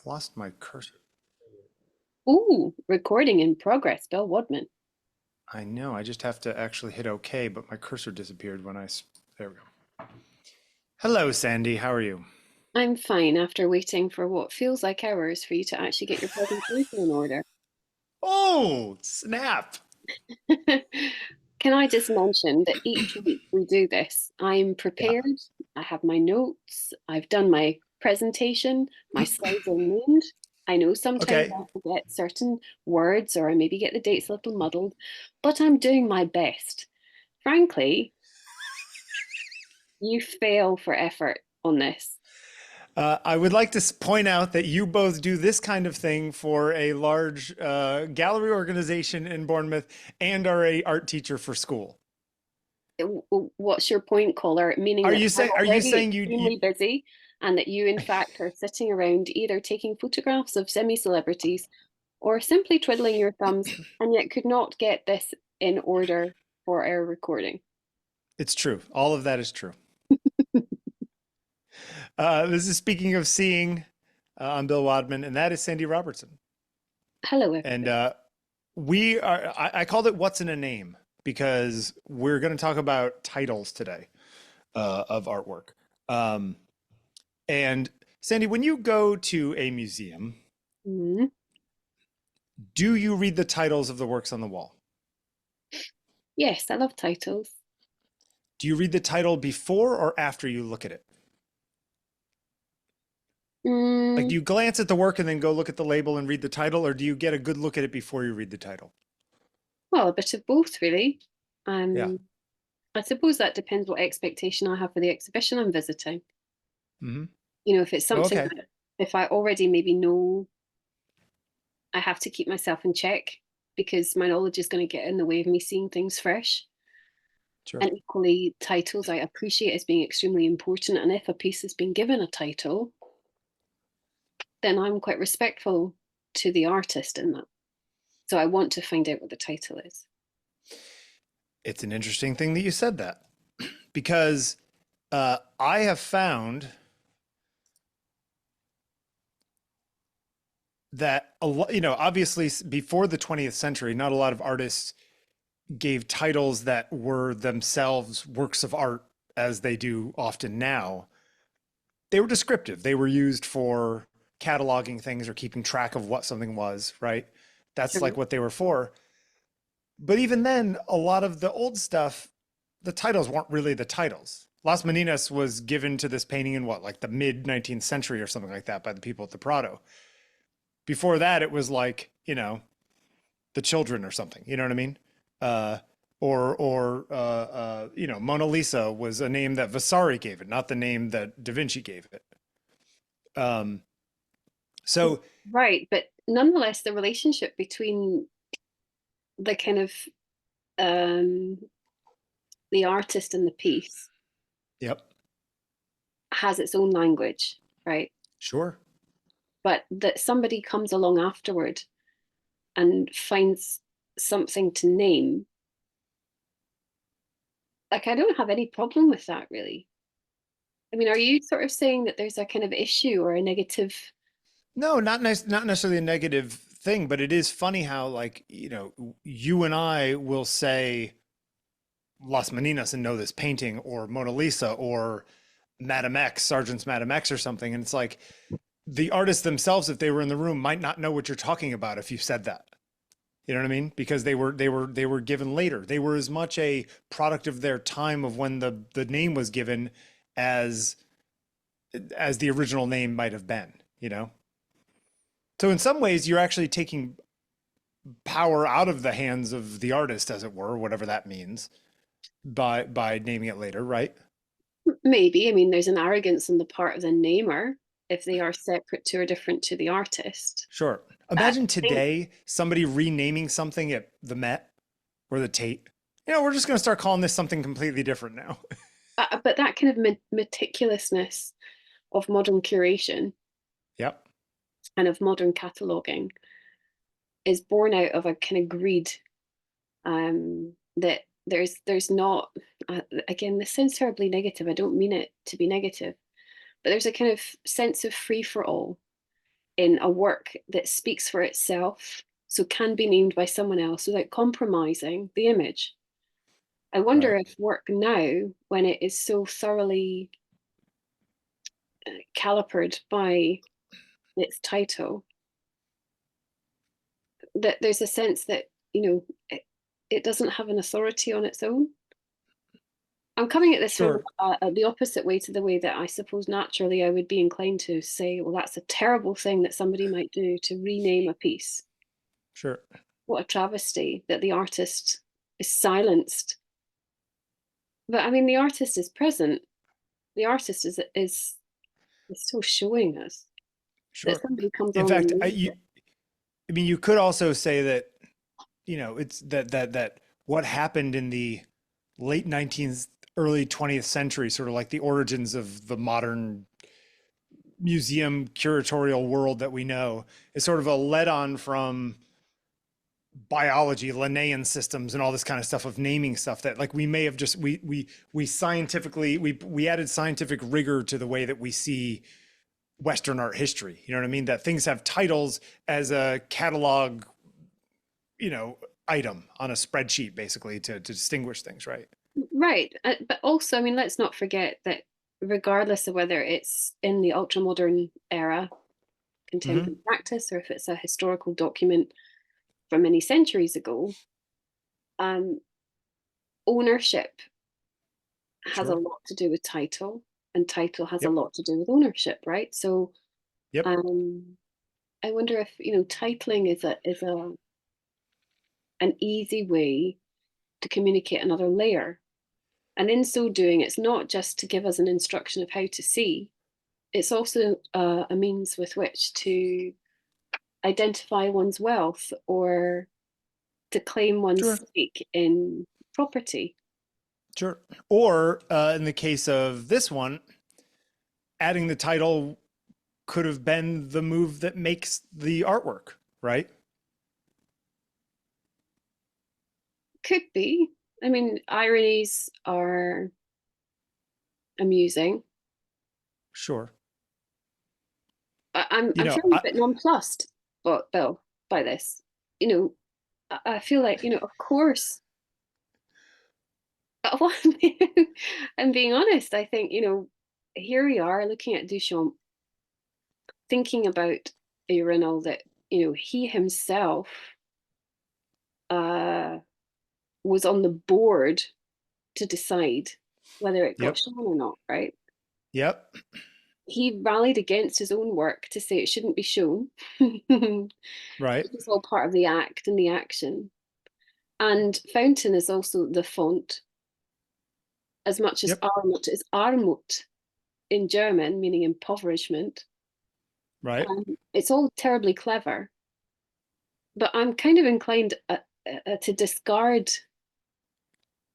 lost my cursor. Ooh, recording in progress, Bill Wadman. I know, I just have to actually hit OK, but my cursor disappeared when there we go. Hello, Sandy. How are you? I'm fine after waiting for what feels like hours for you to actually get your presentation in order. Oh, snap. Can I just mention that each week we do this? I'm Yeah. prepared, I have my notes, I've done my presentation, my slides are named. I know sometimes Okay. I forget certain words or I maybe get the dates a little muddled, but I'm doing my best. Frankly, you fail for effort on this. I would like to point out that you both do this kind of thing for a large gallery organization in Bournemouth and are a art teacher for school. What's your point, caller? Meaning that I'm Are you already saying you extremely busy and that you, in fact, are sitting around either taking photographs of semi-celebrities or simply twiddling your thumbs and yet could not get this in order for our recording. it's true. All of that is true. This is speaking of seeing. I'm Bill Wadman, and that is Sandy Robertson. Hello, And everybody. I called it What's in a Name because we're going to talk about titles today of artwork. Um, and Sandy, when you go to a museum, Mhm. do you read the titles of the works on the wall? Yes, I love titles. Do you read the title before or after you look at it? Like, Mm, do you glance at the work and then go look at the label and read the title, or do you get a good look at it before you read the title? well, a bit of both, really. Yeah. Um, I suppose that depends what expectation I have for the exhibition I'm visiting. Mm-hmm. If it's something Okay. that if I already maybe know I have to keep myself in check because my knowledge is going to get in the way of me seeing things fresh. Sure. And equally, titles I appreciate as being extremely important. And if a piece has been given a title, then I'm quite respectful to the artist in that. So I want to find out what the title is. It's an interesting thing that you said that because I have found that a lot, obviously before the 20th century, not a lot of artists gave titles that were themselves works of art as they do often now. They were descriptive. They were used for cataloging things or keeping track of what something was, right? That's Sure. like what they were for. But even then, a lot of the old stuff, the titles weren't really the titles. Las Meninas was given to this painting in what, like the mid 19th century or something like that by the people at the Prado. Before that, it was like, the children or something. You know what I mean? Uh, Mona Lisa was a name that Vasari gave it, not the name that Da Vinci gave it. Um, so Right. But nonetheless, the relationship between the kind of um, the artist and the piece yep, has its own language, right? sure. But that somebody comes along afterward and finds something to name, like I don't have any problem with that really. I mean, are you sort of saying that there's a kind of issue or a negative? No, not nice, not necessarily a negative thing, but it is funny how, like, you and I will say Las Meninas and know this painting, or Mona Lisa, or Madame X, Sergeant's Madame X, or something, and it's like the artists themselves, if they were in the room, might not know what you're talking about if you said that. You know what I mean? Because they were given later. They were as much a product of their time of when the name was given as the original name might have been. So in some ways, you're actually taking power out of the hands of the artist, as it were, whatever that means, by naming it later, right? Maybe. I mean, there's an arrogance on the part of the namer if they are separate to or different to the artist. Sure. I Imagine think, today somebody renaming something at the Met or the Tate. We're just going to start calling this something completely different now. but that kind of meticulousness of modern curation Yep. and of modern cataloging is born out of a kind of greed that there's not again, this sounds terribly negative. I don't mean it to be negative, but there's a kind of sense of free for all in a work that speaks for itself, so can be named by someone else without compromising the image. I wonder Right. if work now, when it is so thoroughly calipered by its title, that there's a sense that, it doesn't have an authority on its own. I'm coming at this from Sure. the opposite way to the way that I suppose naturally I would be inclined to say, well, that's a terrible thing that somebody might do to rename a piece. Sure. What a travesty that the artist is silenced. But I mean, the artist is present. The artist is still showing us that Sure. somebody comes In along and fact, names it. I mean, you could also say that, it's that what happened in the late 19th, early 20th century, sort of like the origins of the modern museum curatorial world that we know, is sort of a let on from biology, Linnaean systems, and all this kind of stuff of naming stuff that, like, we may have just we scientifically we added scientific rigor to the way that we see Western art history. You know what I mean? That things have titles as a catalog, item on a spreadsheet, basically, to distinguish things, right? Right. But also, I mean, let's not forget that regardless of whether it's in the ultra modern era, Mm-hmm. contemporary practice, or if it's a historical document from many centuries ago, um, ownership has a Sure. lot to do with title, and title has a Yep. lot to do with ownership, right? So Yep. um, I wonder if titling is an easy way to communicate another layer, and in so doing, it's not just to give us an instruction of how to see; it's also a means with which to identify one's wealth or to claim one's Sure. stake in property. Sure. Or in the case of this one, adding the title could have been the move that makes the artwork, right? Could be. I mean, ironies are amusing. Sure. I'm feeling a bit nonplussed, but Bill, by this. You know, I feel like, of course, well, I'm being honest. I think, here we are looking at Duchamp, thinking about a urinal that, he himself uh, was on the board to decide whether it got Yep. shown or not, right? Yep. He rallied against his own work to say it shouldn't be shown. Right. It's all part of the act and the action. And fountain is also the font, as much as Yep. Armut is Armut in German, meaning impoverishment. Right. It's all terribly clever, but I'm kind of inclined to discard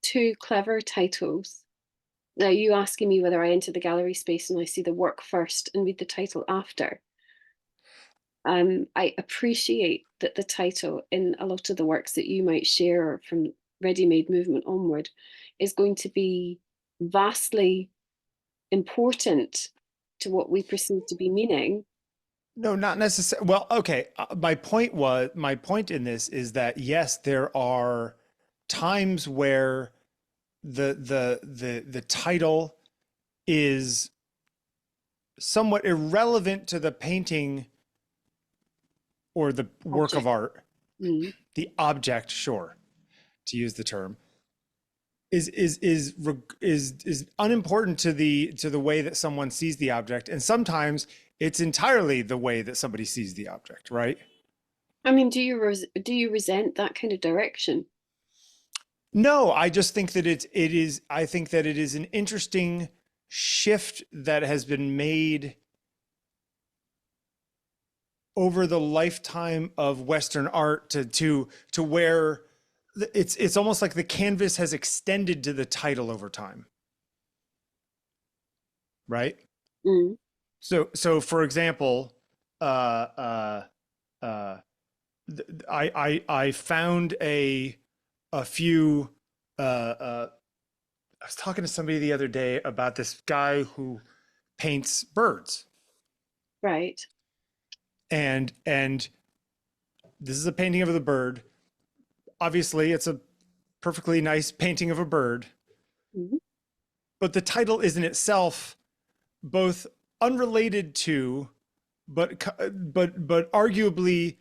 too clever titles. Now, you asking me whether I enter the gallery space and I see the work first and read the title after. I appreciate that the title in a lot of the works that you might share from ready-made movement onward is going to be vastly important to what we perceive to be meaning. No, not necessarily. Well, okay. My point in this is that, yes, there are times where the title is somewhat irrelevant to the painting or the work of Object. art. Mm. The object, sure, to use the term, is unimportant to the way that someone sees the object, and sometimes it's entirely the way that somebody sees the object, right? I mean, do you resent that kind of direction? No, I just think that I think that it is an interesting shift that has been made over the lifetime of Western art to where it's almost like the canvas has extended to the title over time, right? Mm. So for example, uh, uh, uh, I found a few. I was talking to somebody the other day about this guy who paints birds, Right. and this is a painting of the bird. Obviously, it's a perfectly nice painting of a bird, Mhm. but the title is in itself both unrelated to, but arguably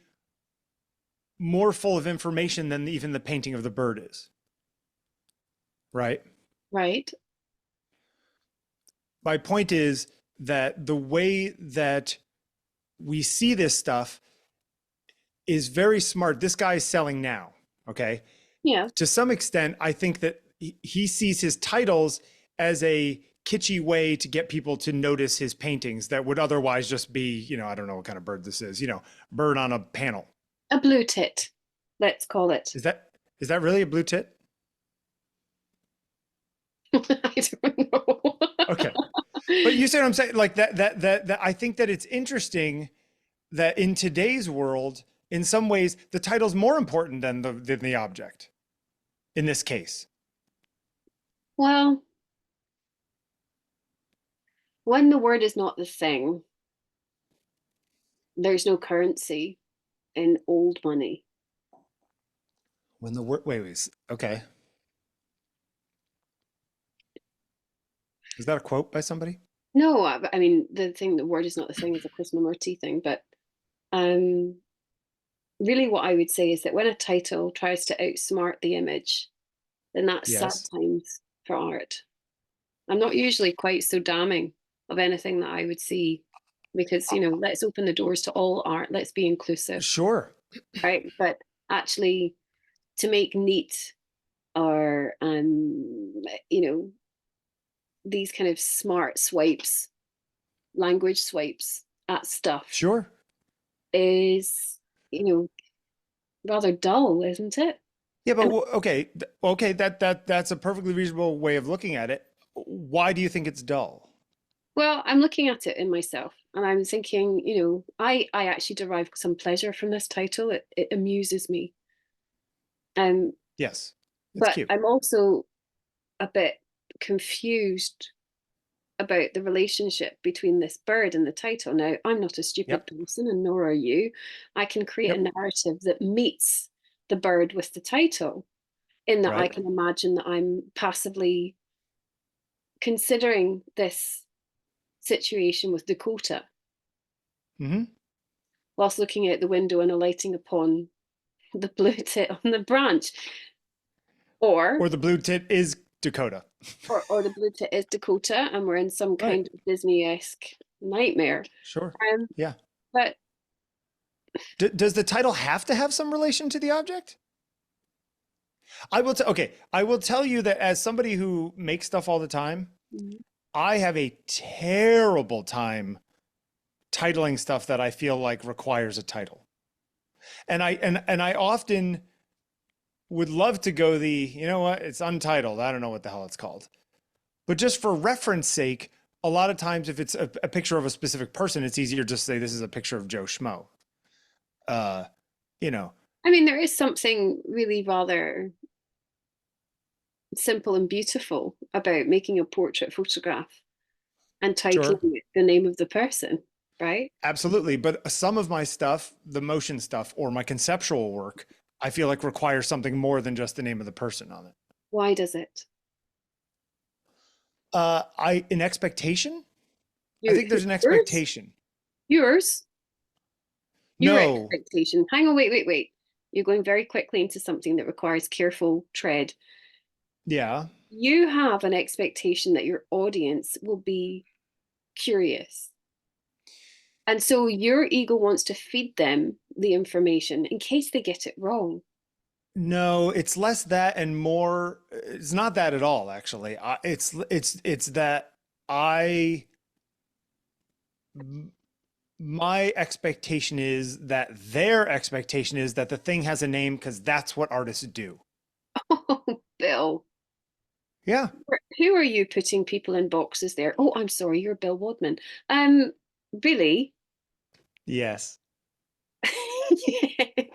more full of information than even the painting of the bird is. Right? Right. My point is that the way that we see this stuff is very smart. This guy is selling now. Okay. Yeah. To some extent, I think that he sees his titles as a kitschy way to get people to notice his paintings that would otherwise just be, I don't know what kind of bird this is, bird on a panel. A blue tit, let's call it. Is that really a blue tit? I don't know. Okay. But you see what I'm saying? Like that I think that it's interesting that in today's world, in some ways, the title's more important than the object in this case. Well, when the word is not the thing, there's no currency in old money. When the word, wait, okay. Is that a quote by somebody? No, I mean, the word is not the thing is a Krishnamurti thing, but really what I would say is that when a title tries to outsmart the image, then that's sad Yes. times for art. I'm not usually quite so damning of anything that I would see because, let's open the doors to all art, let's be inclusive, Sure. right? But actually, to make neat or, these kind of smart swipes, language swipes at stuff Sure. is, rather dull, isn't it? Yeah, but And okay, that's a perfectly reasonable way of looking at it. Why do you think it's dull? well, I'm looking at it in myself and I'm thinking, I actually derive some pleasure from this title. It amuses me. Um, Yes, it's but cute. I'm also a bit confused about the relationship between this bird and the title. Now, I'm not a stupid Yep. person, and nor are you. I can create Yep. a narrative that meets the bird with the title, in that I Right. can imagine that I'm passively considering this situation with Dakota Mm-hmm. whilst looking out the window and alighting upon the blue tit on the branch. Or Or the blue tit is Dakota. or the blue tit is Dakota and we're in some Right. kind of Disney-esque nightmare. Sure. Um, Yeah. but Does the title have to have some relation to the object? Okay, I will tell you that as somebody who makes stuff all the time, I have a terrible time titling stuff that I feel like requires a title. And I often would love to go you know what, it's untitled. I don't know what the hell it's called. But just for reference sake, a lot of times if it's a picture of a specific person, it's easier just to say this is a picture of Joe Schmo. You know, I mean, there is something really rather simple and beautiful about making a portrait photograph and sure. titling it the name of the person, right? Absolutely. But some of my stuff, the motion stuff or my conceptual work, I feel like requires something more than just the name of the person on it. Why does it? An expectation? I You, think there's an yours? expectation. Yours? Your No. expectation. Hang on, wait. You're going very quickly into something that requires careful tread. Yeah. You have an expectation that your audience will be curious. And so your ego wants to feed them the information in case they get it wrong. No, it's less that and more. It's not that at all, actually. It's that I my expectation is that their expectation is that the thing has a name because that's what artists do. Oh, Bill. Yeah. Who are you putting people in boxes there? Oh, I'm sorry, you're Bill Wadman. Really? Yes. Yes.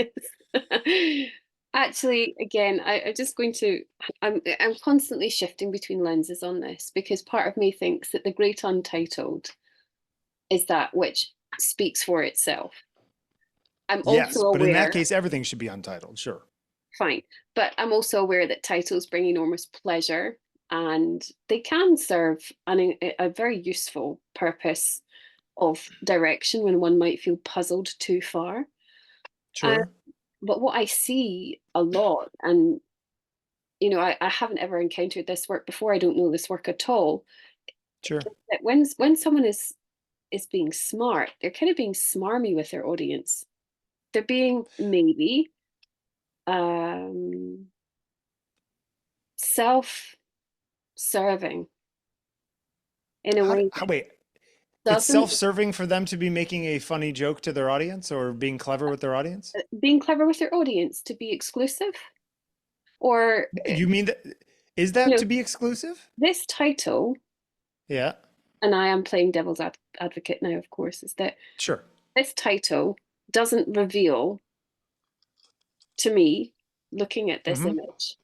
Actually, again, I'm just going to I'm constantly shifting between lenses on this because part of me thinks that the great untitled is that which speaks for itself. I'm also Yes, but in that aware, case, everything should be untitled. Sure. fine, but I'm also aware that titles bring enormous pleasure and they can serve a very useful purpose of direction when one might feel puzzled too far. Um, Sure. but what I see a lot, and I haven't ever encountered this work before. I don't know this work at all. Sure. That when someone is being smart, they're kind of being smarmy with their audience. They're being maybe um, self-serving in a way that Wait, it's doesn't self-serving for them to be making a funny joke to their audience or being clever with their audience? being clever with their audience to be exclusive, or You mean that is that to be exclusive? this title, Yeah, and I am playing devil's advocate now, of course, is that sure. this title doesn't reveal to me, looking at this Hmm. image,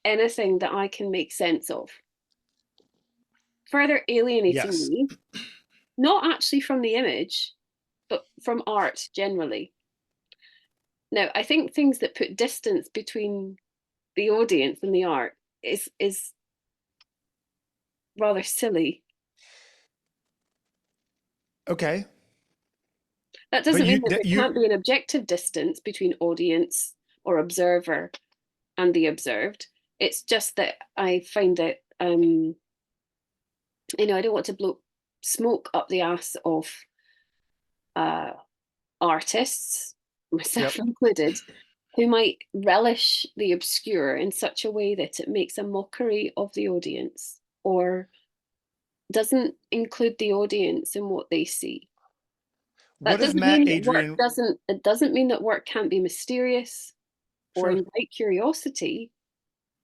anything that I can make sense of, further alienating Yes. me, not actually from the image, but from art generally. Now, I think things that put distance between the audience and the art is rather silly. Okay. That But doesn't mean that there you can't be an objective distance between audience or observer and the observed. It's just that I find that I don't want to blow smoke up the ass of uh, artists, myself yep. included, who might relish the obscure in such a way that it makes a mockery of the audience or doesn't include the audience in what they see. That What if doesn't Matt mean that work Adrian, doesn't it doesn't mean that work can't be mysterious or sure, invite curiosity.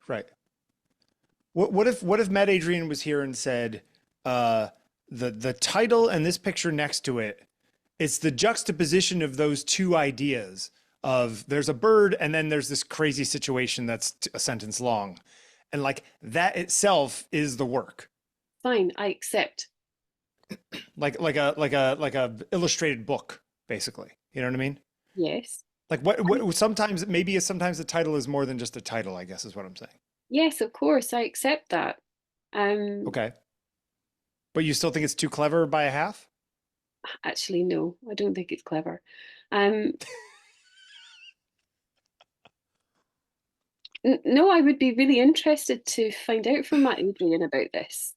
right. What if Matt Adrian was here and said, uh, the title and this picture next to it, it's the juxtaposition of those two ideas of there's a bird and then there's this crazy situation that's a sentence long. And like that itself is the work. Fine, I accept. Like a illustrated book, basically. You know what I mean? Yes. Like what sometimes maybe sometimes the title is more than just a title, I guess is what I'm saying. Yes, of course, I accept that. Um, Okay. But you still think it's too clever by a half? Actually, no, I don't think it's clever. Um, no, I would be really interested to find out from Matt Adrian about this.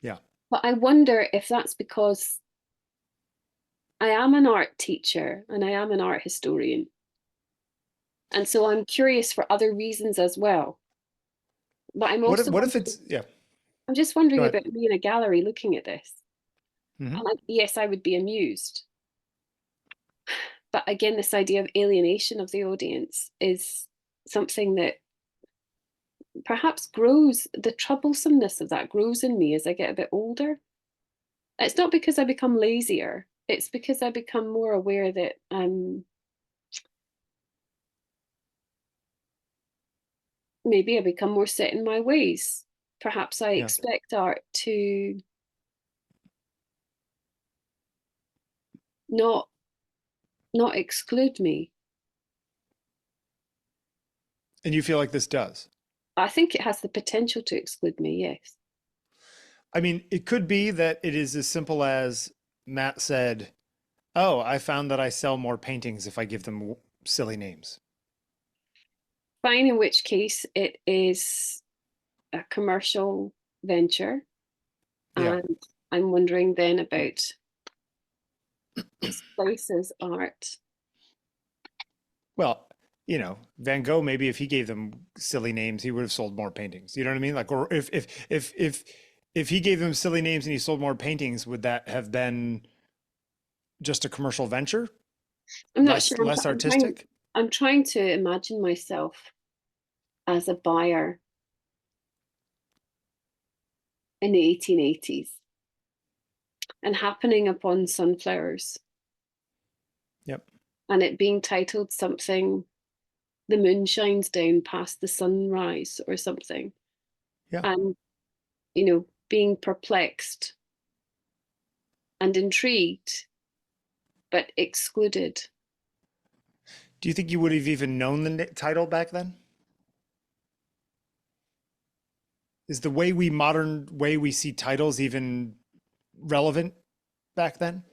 Yeah. But I wonder if that's because I am an art teacher and I am an art historian. And so I'm curious for other reasons as well. But What if it's yeah, I'm just go wondering ahead. about me in a gallery looking at this. Hmm. And yes, I would be amused. But again, this idea of alienation of the audience is something that perhaps grows, the troublesomeness of that grows in me as I get a bit older. It's not because I become lazier, it's because I become more aware that maybe I become more set in my ways. Perhaps I Yeah. expect art to not not exclude me. And you feel like this does. I think it has the potential to exclude me, yes. I mean, it could be that it is as simple as Matt said, "Oh, I found that I sell more paintings if I give them silly names." Fine, in which case it is a commercial venture. Yeah. And I'm wondering then about its place as art. Well, Van Gogh, maybe if he gave them silly names, he would have sold more paintings. You know what I mean? Like, or if he gave them silly names and he sold more paintings, would that have been just a commercial venture? I'm not sure. Less artistic? I'm trying to imagine myself as a buyer in the 1880s and happening upon sunflowers Yep. and it being titled something, "The moon shines down past the sunrise" or something. Yeah. And, being perplexed and intrigued but excluded. Do you think you would have even known the title back then? Is the modern way we see titles even relevant back then?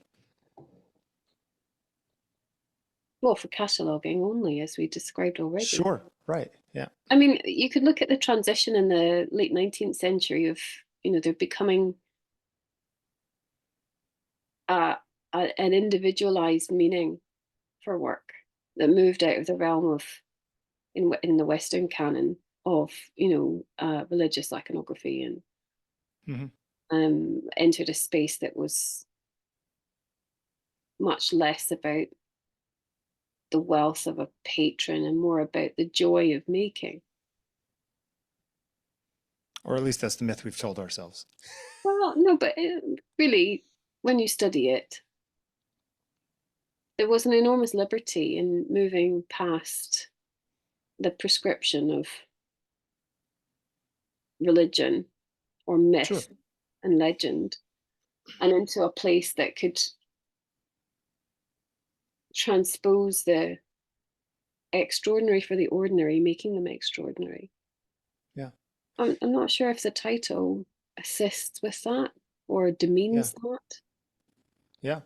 Well, for cataloguing only, as we described already. Sure, right, yeah. I mean, you could look at the transition in the late 19th century of, there becoming an individualized meaning for work that moved out of the realm of, in the Western canon of, religious iconography, and entered a space that was much less about the wealth of a patron and more about the joy of making. Or at least that's the myth we've told ourselves. Well, no, but really, when you study it, there was an enormous liberty in moving past the prescription of religion or myth Sure. and legend, and into a place that could transpose the extraordinary for the ordinary, making them extraordinary. Yeah. I'm not sure if the title assists with that or demeans that. Yeah.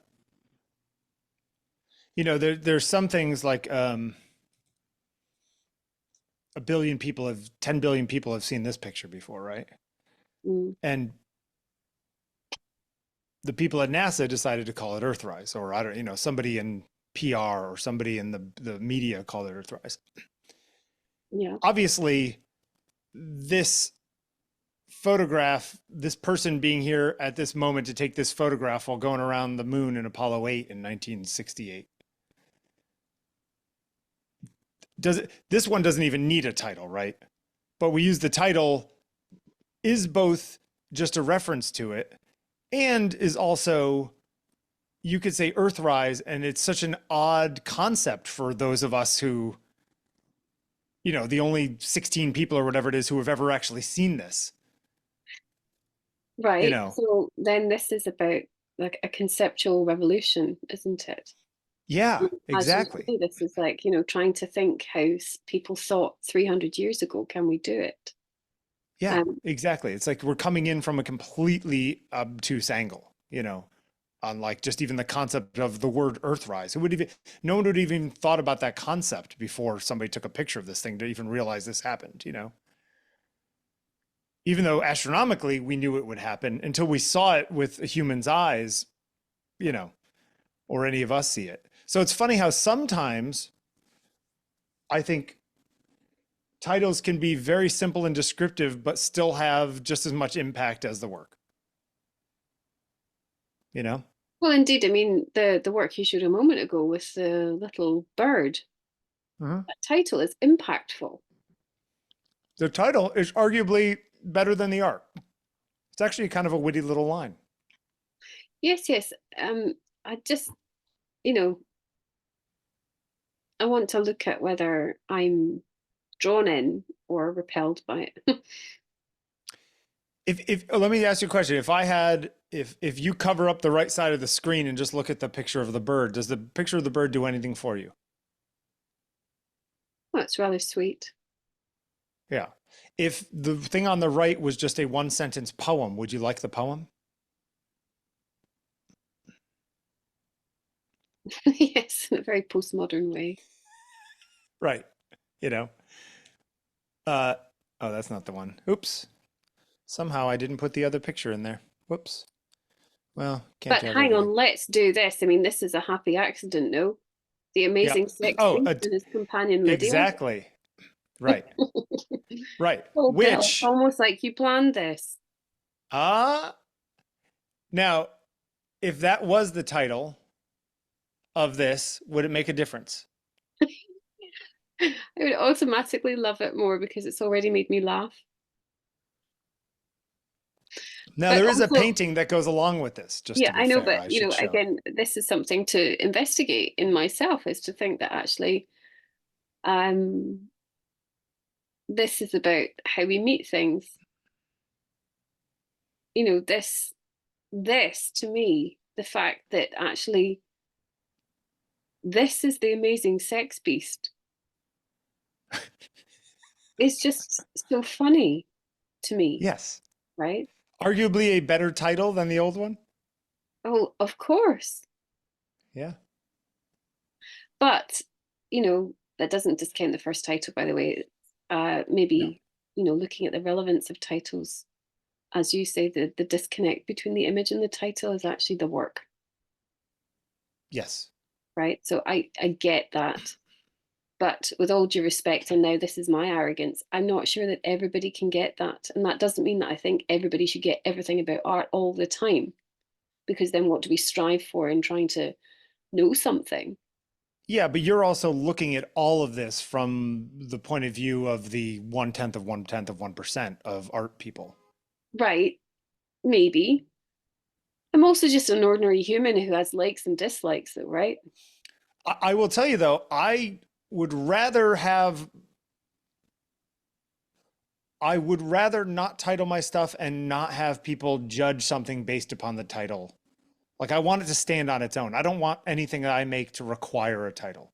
There's some things like 10 billion people have seen this picture before, right? And the people at NASA decided to call it Earthrise, or I don't, somebody in PR or somebody in the media called it Earthrise. Yeah. Obviously, this photograph, this person being here at this moment to take this photograph while going around the moon in Apollo 8 in 1968. This one doesn't even need a title, right? But we use the title is both just a reference to it and is also, you could say, Earthrise, and it's such an odd concept for those of us who, the only 16 people or whatever it is who have ever actually seen this. Right. So then this is about like a conceptual revolution, isn't it? Yeah, exactly. This is like, trying to think how people thought 300 years ago. Can we do it? Yeah, exactly. It's like we're coming in from a completely obtuse angle, on like just even the concept of the word Earthrise. No one would even thought about that concept before somebody took a picture of this thing to even realize this happened, Even though astronomically we knew it would happen until we saw it with a human's eyes, or any of us see it. So it's funny how sometimes I think titles can be very simple and descriptive, but still have just as much impact as the work. Well, indeed. I mean, the work you showed a moment ago with the little bird, that title is impactful. The title is arguably better than the art. It's actually kind of a witty little line. Yes, yes. I just, I want to look at whether I'm drawn in or repelled by it. If let me ask you a question. If you cover up the right side of the screen and just look at the picture of the bird, does the picture of the bird do anything for you? Well, it's rather sweet. Yeah. If the thing on the right was just a one sentence poem, would you like the poem? Yes, in a very postmodern way. Right. Oh, that's not the one. Oops. Somehow I didn't put the other picture in there. Whoops. Well, can't But hang on, let's do this. I mean, this is a happy accident, no? The Amazing Sexteenth and his companion Lydia. Exactly. Right. Right. Oh, Bill, almost like you planned this. Now, if that was the title of this, would it make a difference? I would automatically love it more because it's already made me laugh. Now, there is a painting that goes along with this, just to be I know, fair, but again, this is something to investigate in myself, is to think that actually this is about how we meet things. This to me, the fact that actually This is the amazing sex beast. It's just so funny to me, Yes. right? Arguably a better title than the old one. Oh, of course. Yeah. But, that doesn't discount the first title, by the way. No. Maybe, looking at the relevance of titles, as you say, the disconnect between the image and the title is actually the work, Yes. right? So I get that. But with all due respect, and now this is my arrogance, I'm not sure that everybody can get that. And that doesn't mean that I think everybody should get everything about art all the time, because then what do we strive for in trying to know something? Yeah, but you're also looking at all of this from the point of view of the 1/10 of 1% of art people. Right, maybe. I'm also just an ordinary human who has likes and dislikes, though, right? I will tell you though, would rather have I would rather not title my stuff and not have people judge something based upon the title. Like I want it to stand on its own. I don't want anything that I make to require a title.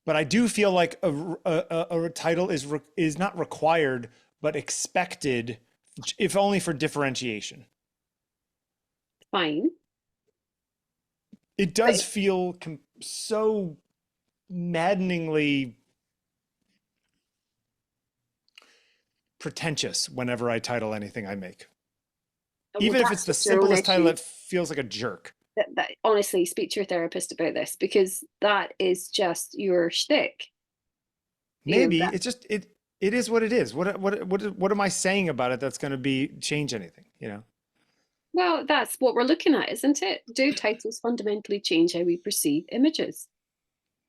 But I do feel like a title is not required, but expected, if only for differentiation. Fine. It does feel so maddeningly pretentious whenever I title anything I make. Well, Even if it's that's the just your own simplest title, issue. it feels like a jerk. Honestly, speak to your therapist about this, because that is just your shtick. Maybe it's just it is what it is. What am I saying about it that's going to be change anything, you know? Well, that's what we're looking at, isn't it? Do titles fundamentally change how we perceive images?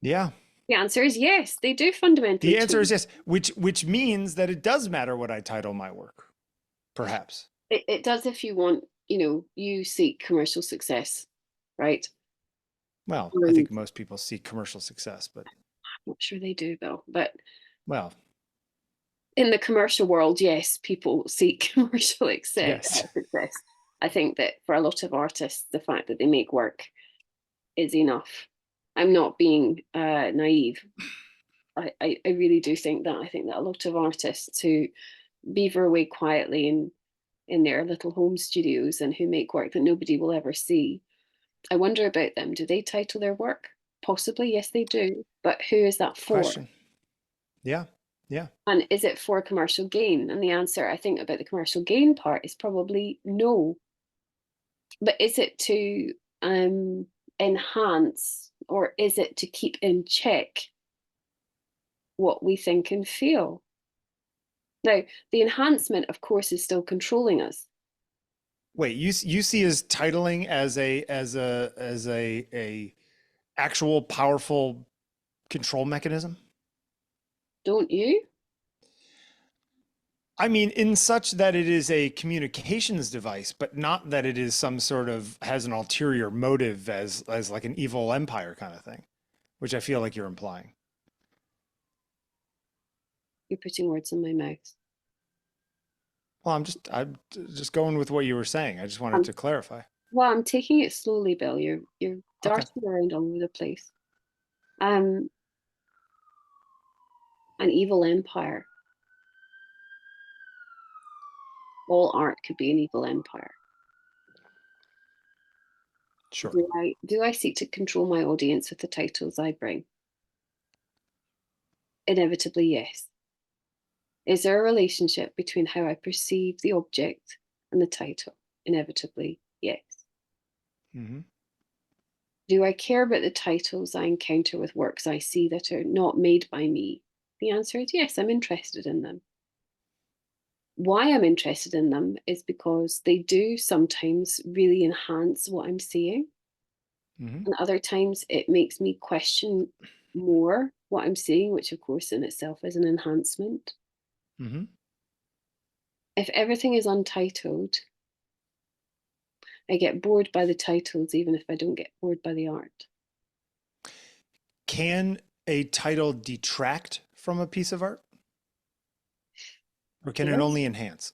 Yeah. The answer is yes, they do fundamentally The answer is change. yes, which means that it does matter what I title my work. Perhaps. It does if you want, you seek commercial success, right? Well, I And think most people seek commercial success, but I'm not sure they do, Bill, but well, in the commercial world, yes, people seek commercial yes. success. I think that for a lot of artists, the fact that they make work is enough. I'm not being naive. I really do think that. I think that a lot of artists who beaver away quietly in their little home studios and who make work that nobody will ever see, I wonder about them. Do they title their work? Possibly, yes, they do. But who is that Good for? question. Yeah. Yeah. And is it for commercial gain? And the answer, I think, about the commercial gain part is probably no. But is it to enhance, or is it to keep in check what we think and feel? Now, the enhancement, of course, is still controlling us. Wait, you see as titling as a actual powerful control mechanism? Don't you? I mean, in such that it is a communications device, but not that it is some sort of has an ulterior motive as like an evil empire kind of thing, which I feel like you're implying. You're putting words in my mouth. Well, I'm just going with what you were saying. I just wanted Um, to clarify. well, I'm taking it slowly, Bill. You're Okay. darting around all over the place. Um, an evil empire. All art could be an evil empire. Sure. Do I seek to control my audience with the titles I bring? Inevitably, yes. Is there a relationship between how I perceive the object and the title? Inevitably, yes. Hmm. Do I care about the titles I encounter with works I see that are not made by me? The answer is yes, I'm interested in them. Why I'm interested in them is because they do sometimes really enhance what I'm seeing. Hmm. And other times it makes me question more what I'm seeing, which of course in itself is an enhancement. Hmm. If everything is untitled, I get bored by the titles, even if I don't get bored by the art. Can a title detract from a piece of art, or can it Yes. only enhance?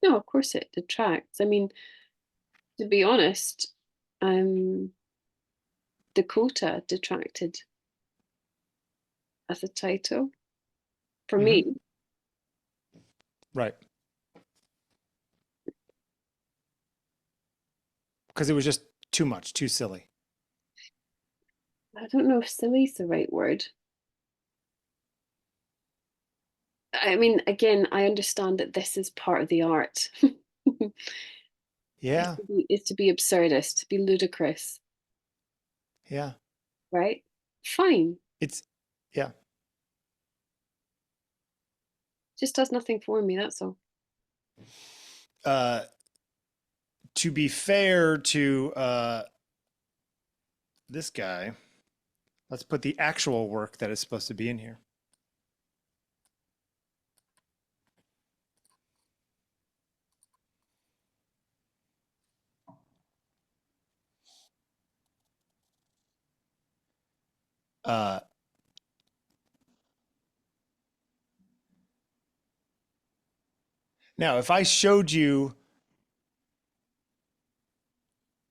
No, of course it detracts. I mean, to be honest, um, Dakota detracted as a title for Mm-hmm. me. Right. Because it was just too much, too silly. I don't know if silly is the right word. I mean, again, I understand that this is part of the art. Yeah. Is to be absurdist, to be ludicrous, Yeah. right? Fine. It's, yeah. Just does nothing for me, that's all. Uh, to be fair to this guy, let's put the actual work that is supposed to be in here. Uh, Now, if I showed you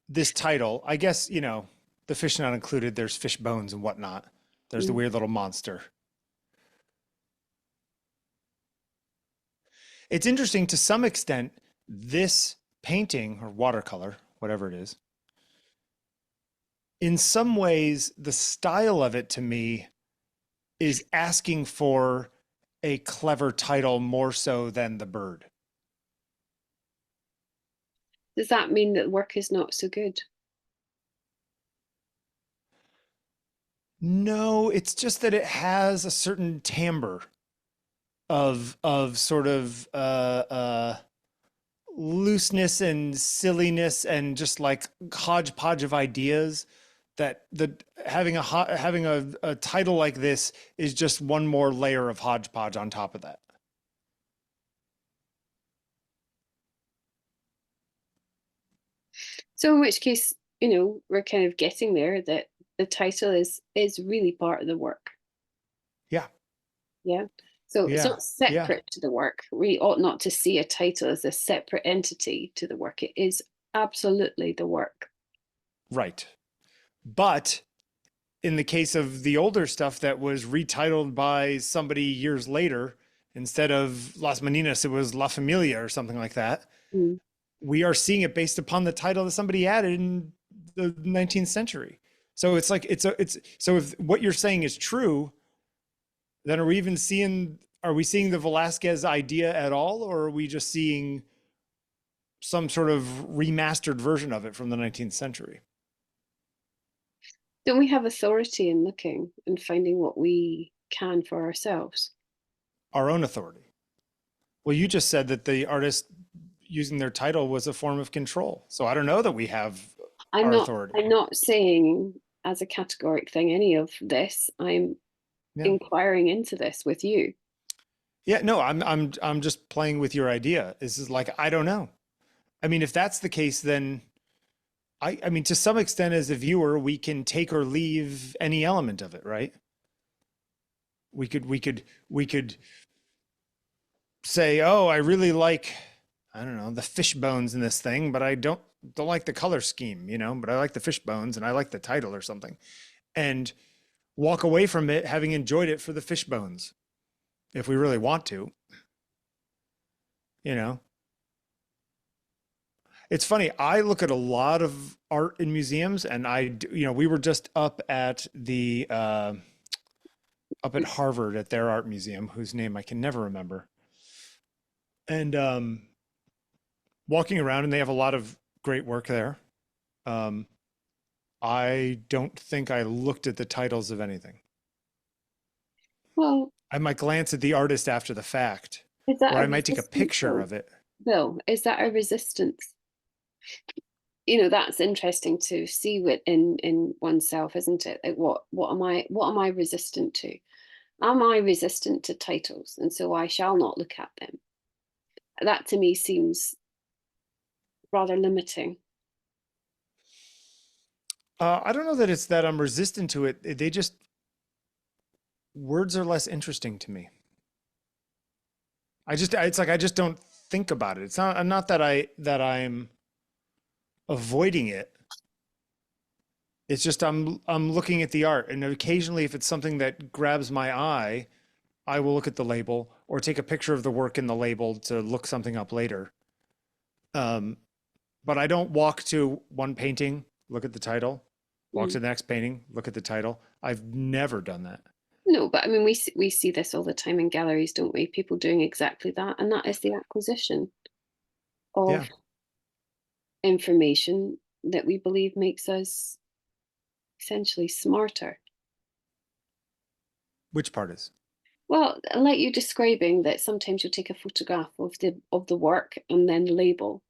this title, I guess, you know, the fish not included, there's fish bones and whatnot. There's the weird little monster. It's interesting to some extent, this painting or watercolor, whatever it is, in some ways, the style of it to me is asking for a clever title more so than the bird. Does that mean that the work is not so good? No, it's just that it has a certain timbre of sort of looseness and silliness and just like hodgepodge of ideas that the having a title like this is just one more layer of hodgepodge on top of that. So in which case, we're kind of getting there that the title is really part of the work. Yeah. Yeah. So it's Yeah. not Yeah. separate to the work. We ought not to see a title as a separate entity to the work. It is absolutely the work. Right. But in the case of the older stuff that was retitled by somebody years later, instead of Las Meninas, it was La Familia or something like that. Mm. We are seeing it based upon the title that somebody added in the 19th century. So it's like, so if what you're saying is true, then are we seeing the Velazquez idea at all? Or are we just seeing some sort of remastered version of it from the 19th century? Don't we have authority in looking and finding what we can for ourselves? Our own authority. Well, you just said that the artist using their title was a form of control. So I don't know that we have our authority. I'm not saying as a categoric thing any of this. I'm inquiring into this with you. Yeah, no, I'm just playing with your idea. This is like, I don't know. I mean, if that's the case, then I mean, to some extent as a viewer, we can take or leave any element of it, right? We could say, oh, I really like, I don't know, the fish bones in this thing, but I don't like the color scheme, but I like the fish bones and I like the title or something. And walk away from it having enjoyed it for the fish bones, if we really want to. It's funny. I look at a lot of art in museums, and we were just up at up at Harvard at their art museum, whose name I can never remember. And walking around, and they have a lot of great work there. I don't think I looked at the titles of anything. Well, I might glance at the artist after the fact, or I might take a picture of it. Bill, is that a resistance? That's interesting to see in oneself, isn't it? Like what am I resistant to? Am I resistant to titles, and so I shall not look at them? That to me seems rather limiting. I don't know that it's that I'm resistant to it. They just, words are less interesting to me. It's like I just don't think about it. It's not that I'm avoiding it. It's just I'm looking at the art, and occasionally if it's something that grabs my eye, I will look at the label or take a picture of the work in the label to look something up later. Um, but I don't walk to one painting, look at the title, walk Mm. to the next painting, look at the title. I've never done that. No, but I mean, we see this all the time in galleries, don't we? People doing exactly that, and that is the acquisition Yeah. of information that we believe makes us essentially smarter. Which part is? Well, like you describing that sometimes you'll take a photograph of the work and then label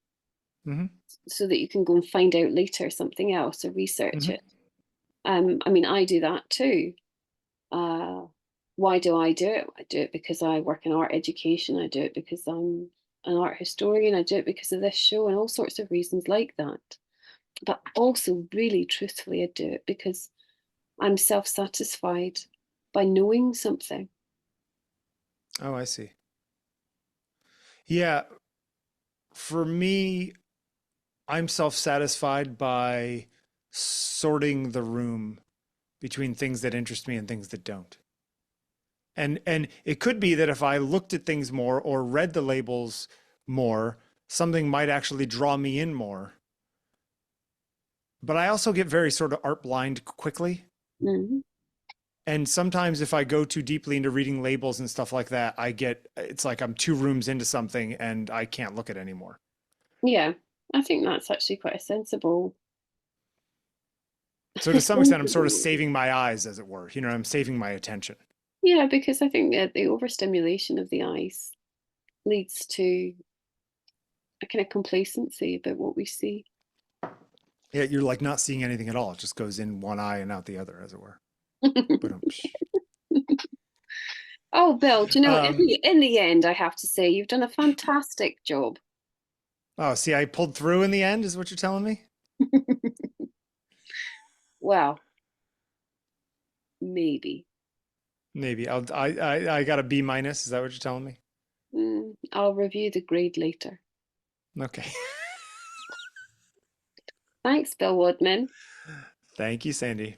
Mm-hmm. so that you can go and find out later something else or research Mm-hmm. it. I mean, I do that too. Uh, why do I do it? I do it because I work in art education. I do it because I'm an art historian. I do it because of this show and all sorts of reasons like that. But also, really truthfully, I do it because I'm self satisfied by knowing something. Oh, I see. Yeah. For me, I'm self-satisfied by sorting the room between things that interest me and things that don't. And it could be that if I looked at things more or read the labels more, something might actually draw me in more. But I also get very sort of art blind quickly. Mhm. And sometimes if I go too deeply into reading labels and stuff like that, it's like I'm 2 rooms into something and I can't look at it anymore. Yeah, I think that's actually quite a sensible, So to some extent, I'm sort of saving my eyes, as it were. I'm saving my attention. Yeah, because I think that the overstimulation of the eyes leads to a kind of complacency about what we see. Yeah, you're like not seeing anything at all. It just goes in one eye and out the other, as it were. But Oh, Bill, do you know, um, in the end, I have to say, you've done a fantastic job. oh, see, I pulled through in the end, is what you're telling me? Well, maybe. Maybe I got a B minus. Is that what you're telling me? I'll review the grade later. Okay. Thanks, Bill Wadman. Thank you, Sandi.